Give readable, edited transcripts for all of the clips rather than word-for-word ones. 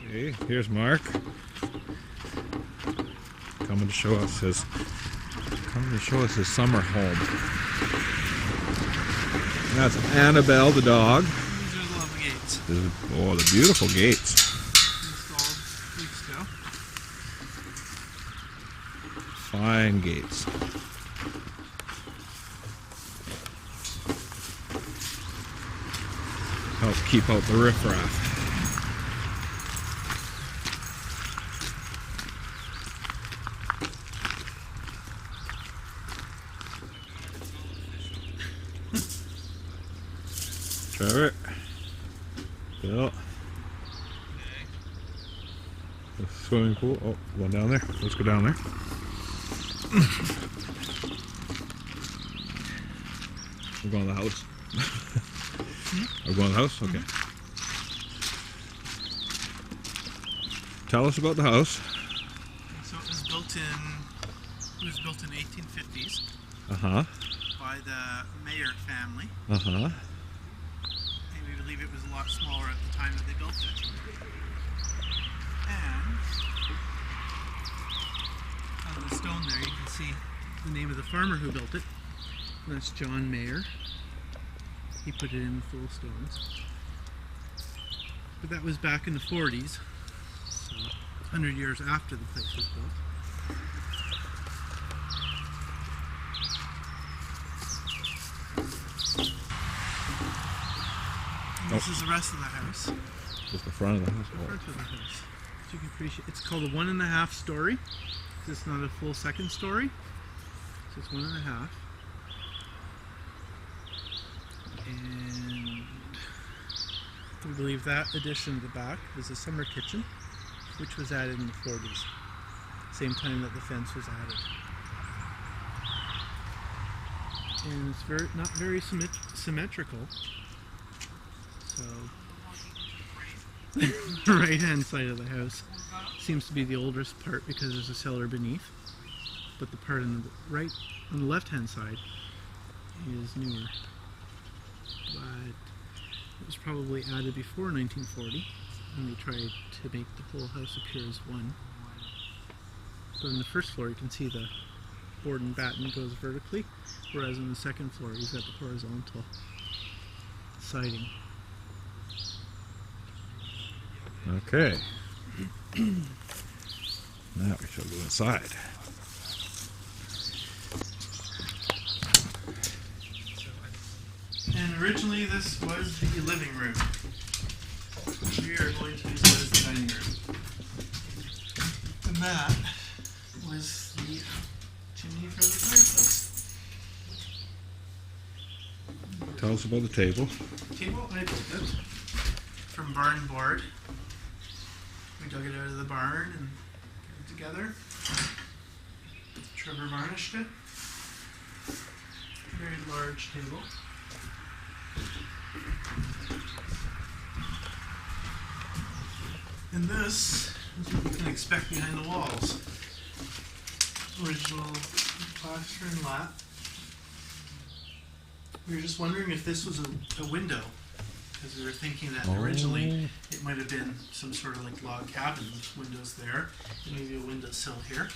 Okay, here's Mark. Coming to show us his summer home. And that's Annabelle the dog. These are the lovely gates. Oh, the beautiful gates. Installed weeks ago. Fine gates. Help keep out the riffraff. Trevor, Bill, the swimming pool. Oh, one down there. Let's go down there. We're going to the house. We're going to the house? Okay. Tell us about the house. So it was built in 1850s. Uh-huh. By the Mayer family. Uh-huh. And we believe it was a lot smaller at the time that they built it. And on the stone there you can see the name of the farmer who built it. And that's John Mayer. He put it in full stones. But that was back in the 40s, so 100 years after the place was built. And this is the rest of the house. Just the front of the house. The front of the house. So you can appreciate. It's called a 1.5 story. It's not a full second story. So it's 1.5. And we believe that addition at the back was a summer kitchen, which was added in the 40s, same time that the fence was added. And it's not very symmetrical. So the right hand side of the house seems to be the oldest part because there's a cellar beneath, but the part on the left hand side is newer. But it was probably added before 1940, and they tried to make the whole house appear as one. But on the first floor you can see the board and batten goes vertically, whereas on the second floor you've got the horizontal siding. Okay. Now we shall go inside. And originally this was the living room. We are going to use it as the dining room. And that was the chimney for the fireplace. Tell us about the table. Table, I built it from barn board. We dug it out of the barn and put it together. Trevor varnished it. Very large table. And this is what you can expect behind the walls. Original plaster and lat. We were just wondering if this was a window, because we were thinking that originally it might have been some sort of like log cabin with windows there, and maybe a windowsill here.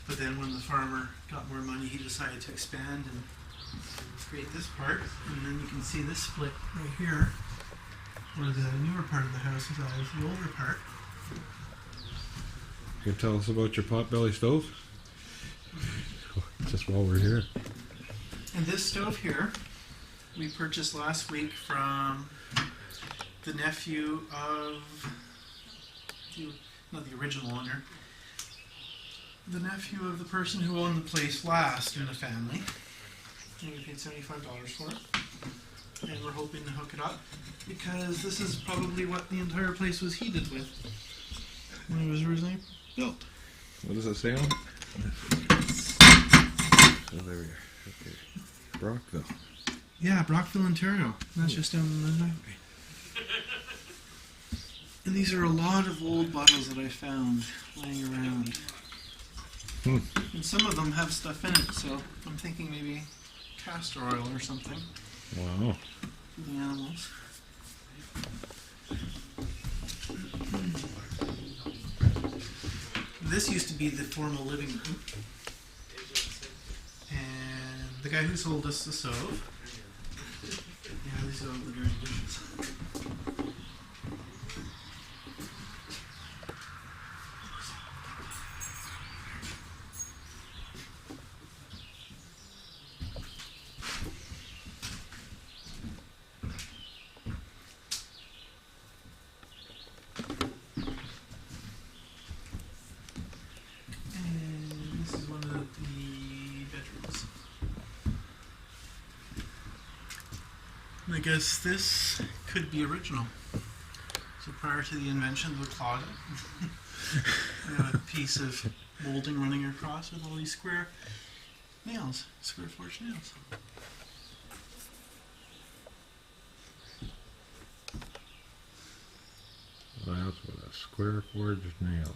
But then when the farmer got more money, he decided to expand and create this part, and then you can see this split right here, where the newer part of the house is always the older part. You tell us about your potbelly stove? Just while we're here. And this stove here, we purchased last week from the nephew of, not the original owner, the nephew of the person who owned the place last in the family. And we paid $75 for it. And we're hoping to hook it up, because this is probably what the entire place was heated with when it was originally built. What does it say on it? Oh, there we are. Okay. Brockville. Yeah, Brockville, Ontario. That's just down the highway. And these are a lot of old bottles that I found laying around. And some of them have stuff in it, so I'm thinking maybe castor oil or something Wow. for the animals. this used to be the formal living room. And the guy who sold us the stove. Yeah, these are all the dirty dishes. I guess this could be original. So prior to the invention of the closet, we have a piece of molding running across with all these square nails, square forged nails. That's with a square forged nail.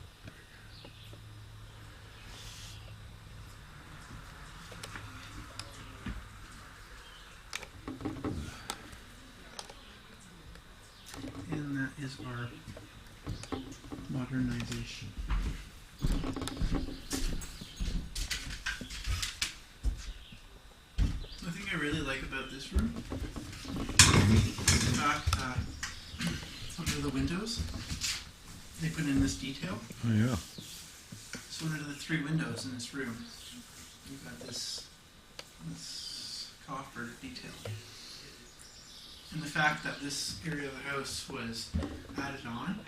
And that is our modernization. The thing I really like about this room is the fact that under the windows they put in this detail. Oh yeah. So under the 3 windows in this room, you've got this coffer detail. And the fact that this area of the house was added on,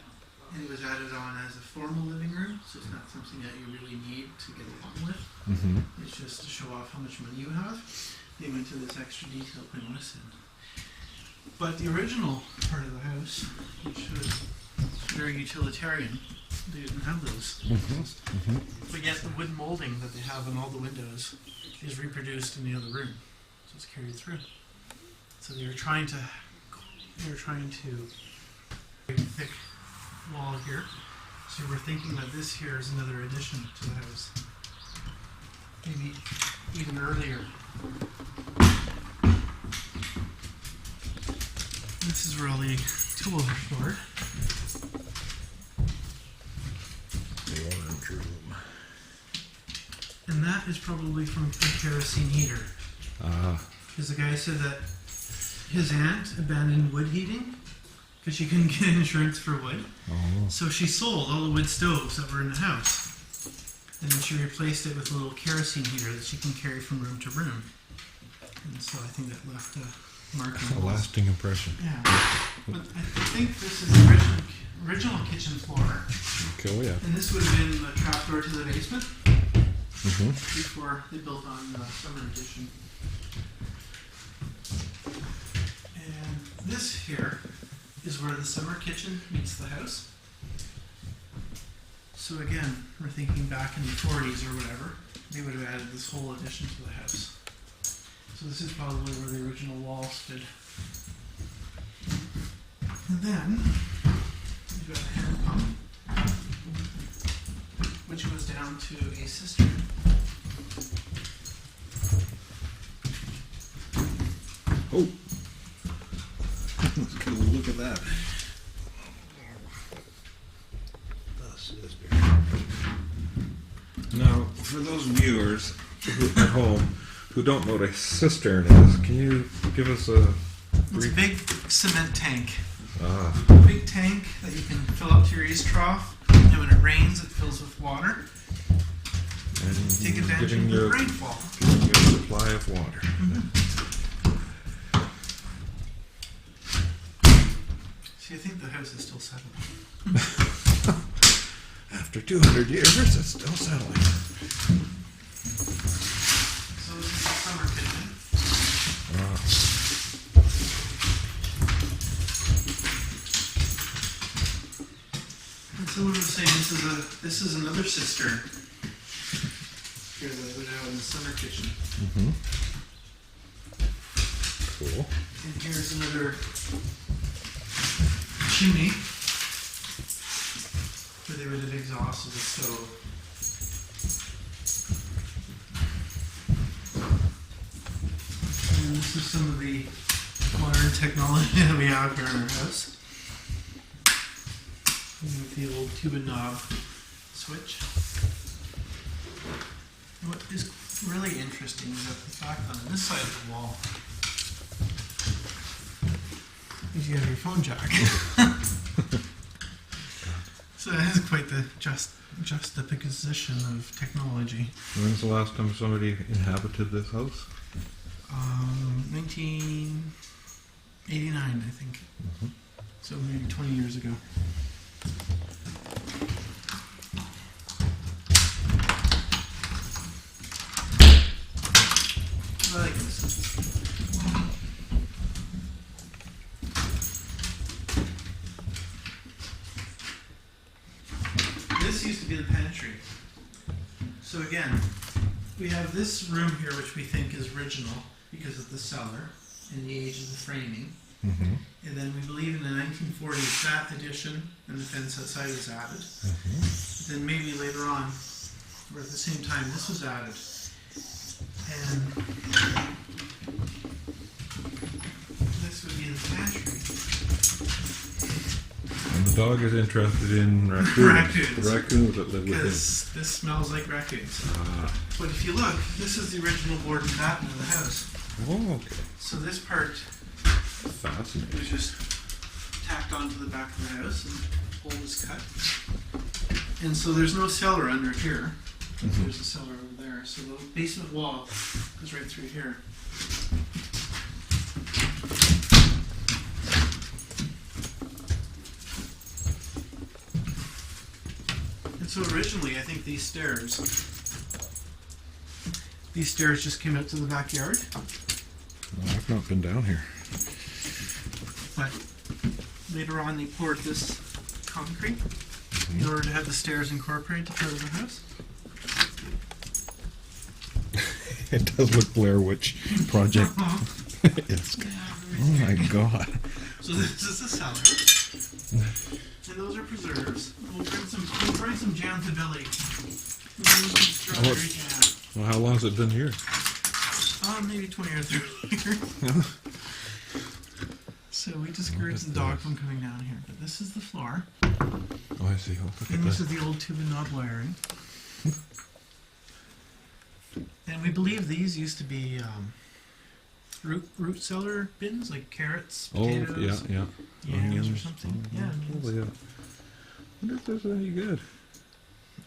and it was added on as a formal living room, so it's not something that you really need to get along with. Mm-hmm. It's just to show off how much money you have. They went to this extra detail putting this in. But the original part of the house, which was very utilitarian, they didn't have those. Mm-hmm. Mm-hmm. But yet the wood molding that they have on all the windows is reproduced in the other room, so it's carried through. So they were trying to make a thick wall here. So we're thinking that this here is another addition to the house, maybe even earlier. This is where all the tools are stored. The orange room. And that is probably from a kerosene heater. Because the guy said that his aunt abandoned wood heating because she couldn't get insurance for wood. Oh. So she sold all the wood stoves that were in the house. And then she replaced it with a little kerosene heater that she can carry from room to room. And so I think that left a mark on the A walls. lasting impression. Yeah. But I think this is the original kitchen floor. Cool, yeah. And this would have been the trapdoor to the basement Mm-hmm. before they built on the summer addition. And this here is where the summer kitchen meets the house. So again, we're thinking back in the 40s or whatever, they would have added this whole addition to the house. So this is probably where the original wall stood. And then we've got a hand pump, which goes down to a cistern. Oh. Let's get a look at that. Now, for those viewers at home who don't know what a cistern is, can you give us a It's a brief? big cement tank. Ah, A big tank that you can fill up to your east trough, and when it rains, it fills with water. and Take advantage giving of the you rainfall. a supply of water. See, I think the house is still settled. After 200 years, it's still settling. So this is the summer kitchen. Ah. And someone was saying this is another cistern here that I would have in the summer kitchen. Mm-hmm. Cool. And here's another chimney where they would have exhausted the stove. And this is some of the modern technology that we have here in our house. With the old tube and knob switch. And what is really interesting is that the fact that on this side of the wall is you have your phone jack. So that is quite the juxtaposition of technology. When's the last time somebody inhabited this house? 1989, I think. Mm-hmm. So maybe 20 years ago. I like this. This used to be the pantry. So again, we have this room here which we think is original because of the cellar and the age of the framing. Mm-hmm. And then we believe in the 1940s that addition and the fence outside was added. Mm-hmm. Then maybe later on, or at the same time, this was added. And this would be the pantry. And the dog is interested in raccoons. Raccoons. The raccoons that live with him. Because this smells like raccoons. But if you look, this is the original board and batten of the house. Oh, okay. So this part Fascinating. was just tacked onto the back of the house and hole was cut. And so there's no cellar under here. Mm-hmm. There's a cellar over there. So the basement wall goes right through here. And so originally, I think these stairs just came out to the backyard. Well, I've not been down here. But later on, they poured this concrete in order to have the stairs incorporated part of the house. It does look Blair Witch Project. It's, oh my god. So this is the cellar, and those are preserves. We'll bring some jam to Billy. Strawberry jam. Well, how long has it been here? Maybe 20 or 30 years. So we discouraged the dog from coming down here. But this is the floor. Oh, I see. Oh, look And at this that. is the old tube and knob wiring. And we believe these used to be root cellar bins, like carrots, Oh, potatoes, yeah. yams or something. Yeah. Oh, yeah. I wonder if there's any good.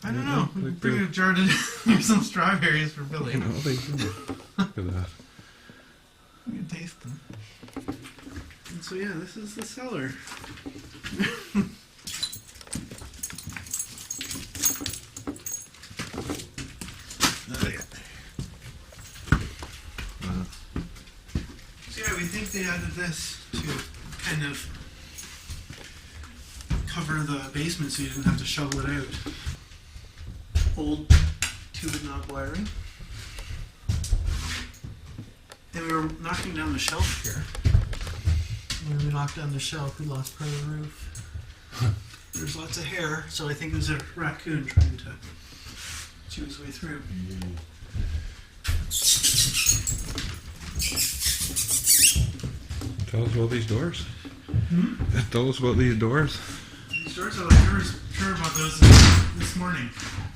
I don't Yeah, know. We like bring the- a jar to here's some strawberries for Billy. You know, they do. Look at that. We can taste them. And so yeah, this is the cellar. So yeah, we think they added this to kind of cover the basement so you didn't have to shovel it out. Old tube and knob wiring. And we were knocking down the shelf here. When we knocked down the shelf, we lost part of the roof. There's lots of hair, so I think it was a raccoon trying to chew his way through. Tell us about these doors. Hmm? Tell us about these doors. These doors, I was sure about those this morning.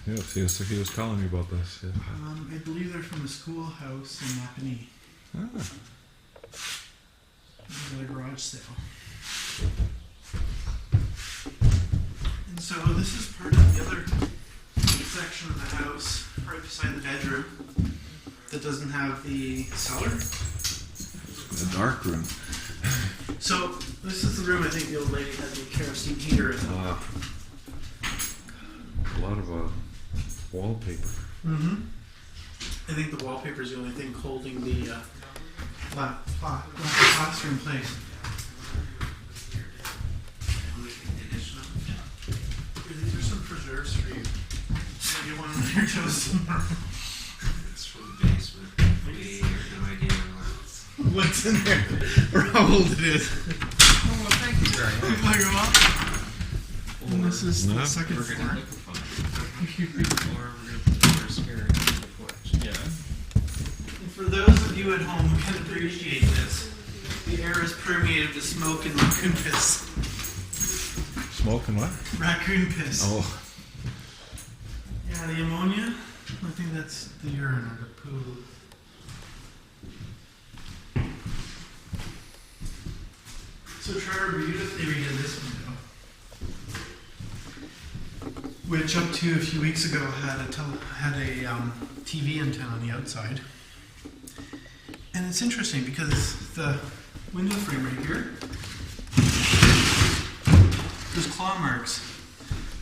Yes, he was telling me about this. Yeah. I believe they're from a schoolhouse in Napanee. Ah. It was at a garage sale. And so this is part of the other section of the house, right beside the bedroom, that doesn't have the cellar. The dark room. So this is the room I think the old lady had the kerosene heater in. A lot of wallpaper. Mm-hmm. I think the wallpaper is the only thing holding the plaster in place. These are some preserves for you. You want them on your toast tomorrow. It's from the basement. Maybe you have no idea What's in there? Or how old it is. Oh, well, thank you very much. Oh, you're welcome. And this is the No. second We're floor. gonna liquefy. Or we're gonna put the water spirit in the porch. Yeah. And for those of you at home who can appreciate this, the air is permeated with smoke and raccoon piss. Smoke and what? Raccoon piss. Oh. Yeah, the ammonia. I think that's the urine or the poo. So Trevor beautifully redid this window, which up to a few weeks ago had a TV antenna on the outside. And it's interesting because the window frame right here, there's claw marks.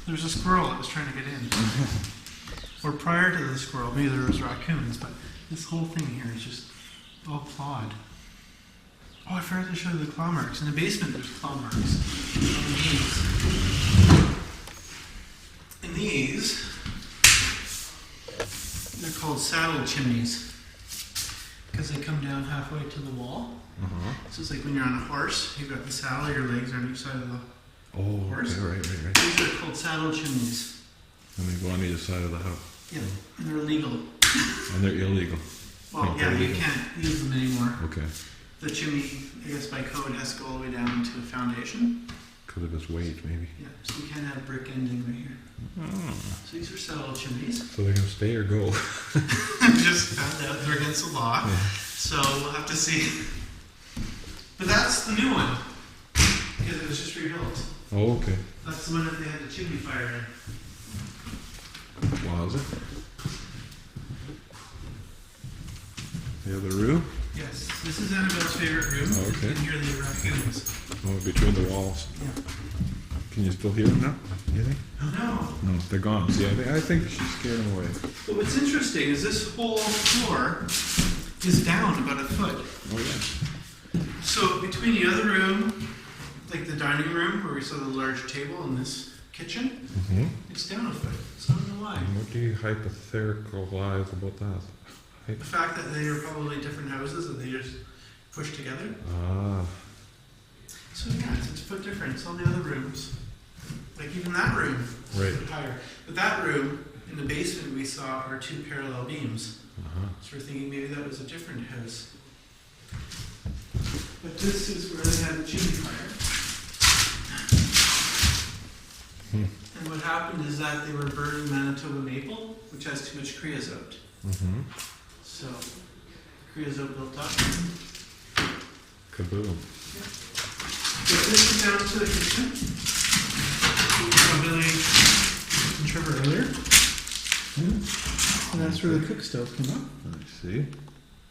There's a squirrel that was trying to get in. Or prior to the squirrel, maybe there was raccoons, but this whole thing here is just all clawed. Oh, I forgot to show you the claw marks. In the basement, there's claw marks on these. And these, they're called saddle chimneys because they come down halfway to the wall. So it's like when you're on a horse, you've got the saddle, your legs are on each side of the horse. Okay, right. These are called saddle chimneys. And they go on either side of the house. Yeah, and they're illegal. And they're illegal. Well, Okay, yeah, you illegal. can't use them anymore. Okay. The chimney, I guess by code, has to go all the way down to a foundation. Because of its weight, maybe. Yeah, so you can't have a brick ending right here. Oh. So these are saddle chimneys. So they're going to stay or go? Just found out they're against the law. Yeah. So we'll have to see. But that's the new one. Because it was just rebuilt. Oh, okay. That's the one that they had the chimney fire in. Wow, is it? The other room? Yes. This is Annabelle's favorite room. Okay. You can hear the raccoons. Oh, between the walls. Yeah. Can you still hear them now? You think? No. No, they're gone. See, I think she scared them away. But what's interesting is this whole floor is down about a foot. Oh, yeah. So between the other room, like the dining room where we saw the large table and this kitchen, it's down a foot. So I don't know why. What do you hypotheticalize about that? The fact that they are probably different houses that they just pushed together. Ah, So yeah, it's a foot difference. All the other rooms, like even that room, is a Right. foot higher. But that room in the basement we saw are two parallel beams. So we're thinking maybe that was a different house. But this is where they had the chimney fire. And what happened is that they were burning Manitoba maple, which has too much creosote. So creosote built up. Kaboom. But this is down to the kitchen. We saw Billy and Trevor earlier. And that's where the cook stove came up. I see.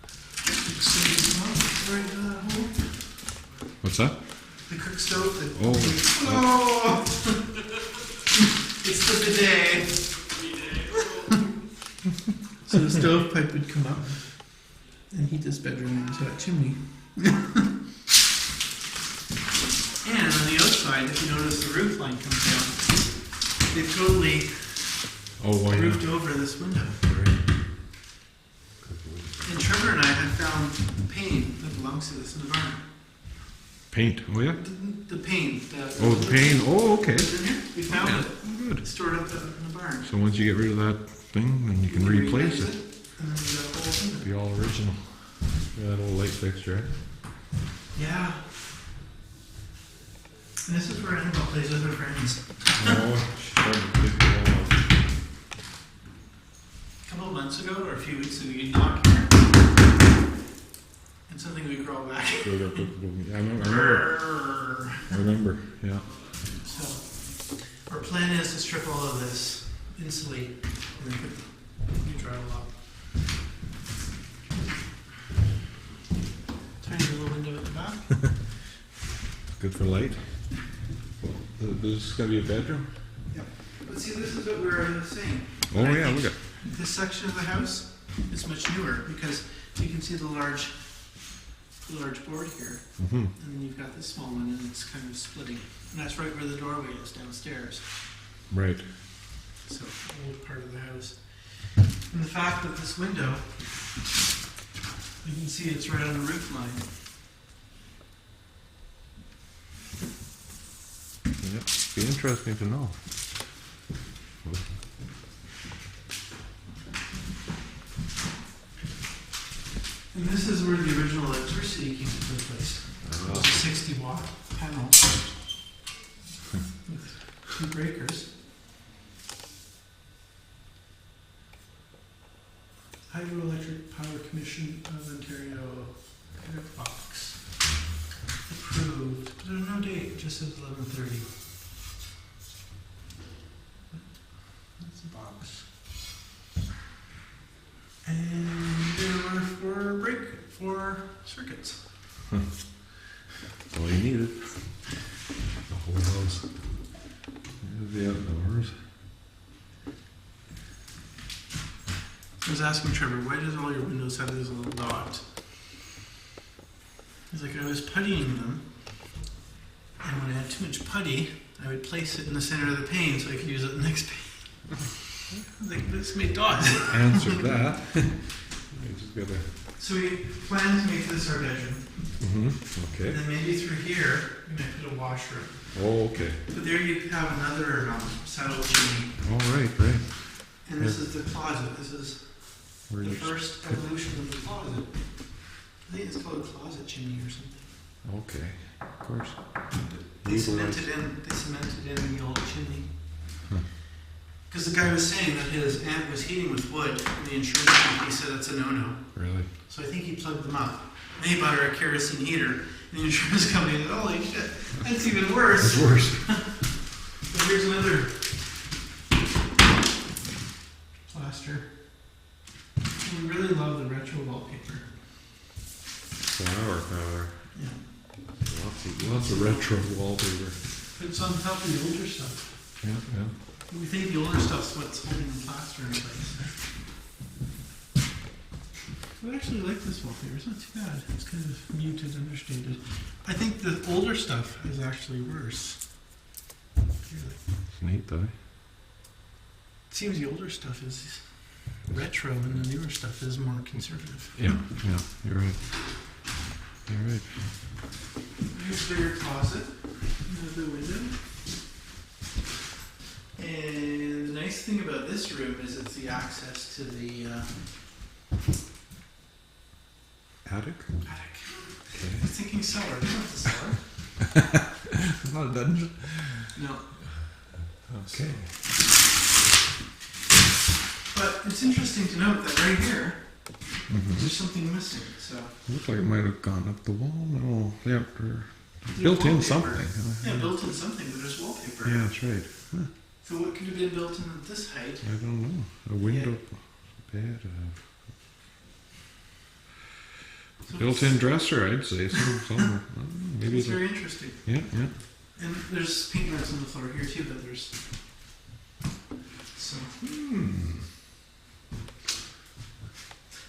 Cook stove is not right in that hole. What's that? The cook stove that. Oh. Oh! It's the bidet. So the stovepipe would come up and heat this bedroom into that chimney. And on the outside, if you notice, the roof line comes down. They've totally roofed over this window. And Trevor and I had found paint that belongs to this in the barn. Paint. Oh, yeah? The paint. Oh, the paint. Oh, okay. It's in here. We found it. Oh, good. Stored up in the barn. So once you get rid of that thing, then you can replace it. And then we got a whole thing. Be all original. Yeah, that old light fixture, right? Yeah. And this is where Annabelle plays with her friends. Oh, sure. A couple of months ago, or a few weeks ago, you'd knock here. And something would crawl back. I remember, yeah. So, our plan is to strip all of this, insulate, and then put the drywall up. Tiny little window at the back. Good for light. This is going to be a bedroom? Yep. But see, this is what we were saying. Oh, I yeah, think look at this section of the house is much newer because you can see the large board here, and then you've got this small one, and it's kind of splitting. And that's right where the doorway is downstairs. Right. So, old part of the house. And the fact that this window, you can see it's right on the roof line. Yep. Be interesting to know. And this is where the original electricity came into place. It was a 60-watt panel with 2 breakers. Hydroelectric Power Commission of Ontario kind of box. Approved. But there's no date, it just says 11:30. That's a box. And there were four circuits. That's all you needed. The whole house. There's the outdoors. I was asking Trevor, why does all your windows have this little dot? He's like, I was puttying them, and when I had too much putty, I would place it in the center of the pane so I could use it in the next pane. I was like, this made dots. Answered that. You just gotta. So we plan to make this our bedroom. Okay. And then maybe through here, we might put a washroom. Oh, okay. But there you have another saddle chimney. All right, right. And this is the closet. This is Where the you- first evolution of the closet. I think it's called a closet chimney or something. Okay, of course. They cemented in the old chimney. Huh. Because the guy was saying that his aunt was heating with wood, and the insurance company said that's a no-no. Really? So I think he plugged them up. And he bought her a kerosene heater, and the insurance company said, holy shit, that's even worse. It's worse. But here's another plaster. We really love the retro wallpaper. Flower power. Yeah. Lots of retro wallpaper. It's on top of the older stuff. Yeah, yeah. We think the older stuff's what's holding the plaster in place. I actually like this wallpaper. It's not too bad. It's kind of muted, understated. I think the older stuff is actually worse. Really. It's neat though. It seems the older stuff is retro and the newer stuff is more conservative. Yeah, yeah, you're right. You're right. Here's a bigger closet. There's the window. And the nice thing about this room is it's the access to the Attic? attic. Okay. I was thinking cellar. You know the cellar? It's not a dungeon. No. Okay. But it's interesting to note that right here, Mm-hmm. there's something missing. So Looks like it might have gone up the wall. No, yeah, or there's built in wallpaper. something. Yeah, built in something, but there's wallpaper. Yeah, that's right. Huh. So what could have been built in at this height? I don't know. A window bed. So Built-in dresser, I'd say. Somewhere. Maybe It's it's very interesting. yeah, yeah. And there's paint marks on the floor here too, but there's so.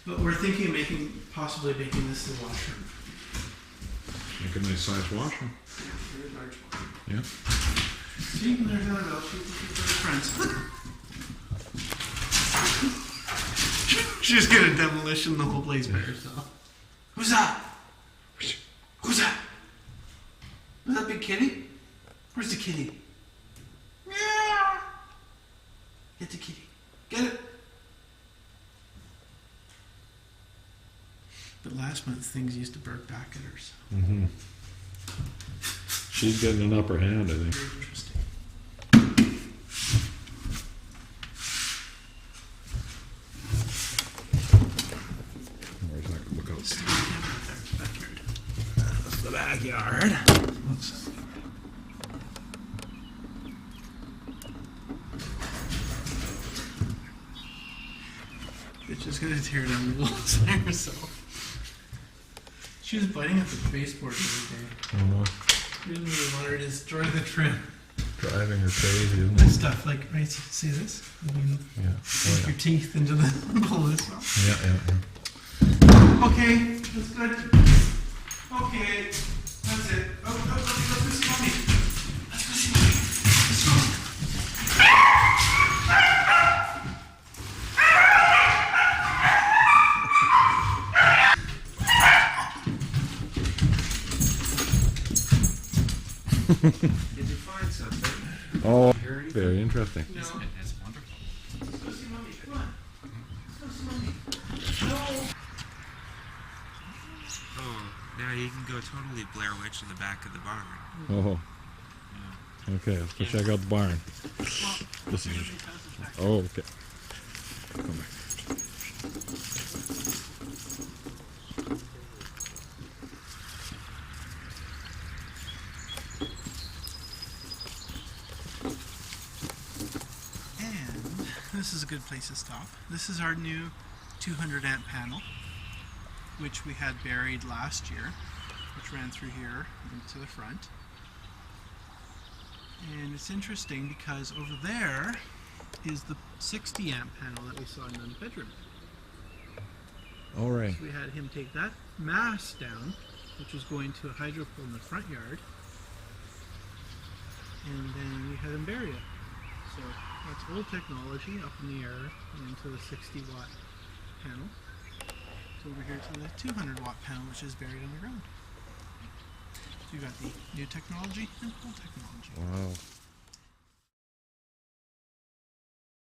But we're thinking of possibly making this the washroom. Make a nice size washer. Yeah, very large one. Yeah. See, there's another bell. She's friends. She's gonna demolition the whole place by herself. Who's that? Who's that? Is that big kitty? Where's the kitty? Meow. Get the kitty. Get it. But last month things used to bark back at her. So Mm-hmm. She's getting an upper hand, I think. very interesting. Where's that? Look out. Stick the camera out there, backyard. That's the backyard. Bitch is gonna tear down the walls by herself. She was biting at the baseboard the other day. Oh no. We didn't really want her to destroy the trim. Driving her crazy, isn't That it? stuff, like, right, see this? I mean, Yeah. sink your teeth into the pull this off. Yeah, yeah, Okay, that's good. Okay, that's it. Oh, let's go see mommy. Let's go see mommy. Let's go. Did you find something? yeah. Oh, Hear anything? very interesting. No. Isn't it? That's wonderful. Let's go see mommy. Come on. Let's go see mommy. No. Oh, now you can go totally Blair Witch in the back of the barn. Oh, Yeah. okay. Let's go check out the barn. This is. Oh, okay. Come back. this is a good place to stop. This is our new 200 amp panel, which we had buried last year, which ran through here into the front. And it's interesting because over there is the 60 amp panel that we saw in the bedroom. All right. So we had him take that mast down, which was going to a hydro pole in the front yard, and then we had him bury it. So that's old technology up in the air and into the 60 watt panel. So over here to the 200 watt panel, which is buried underground. So you got the new technology and old technology. Wow.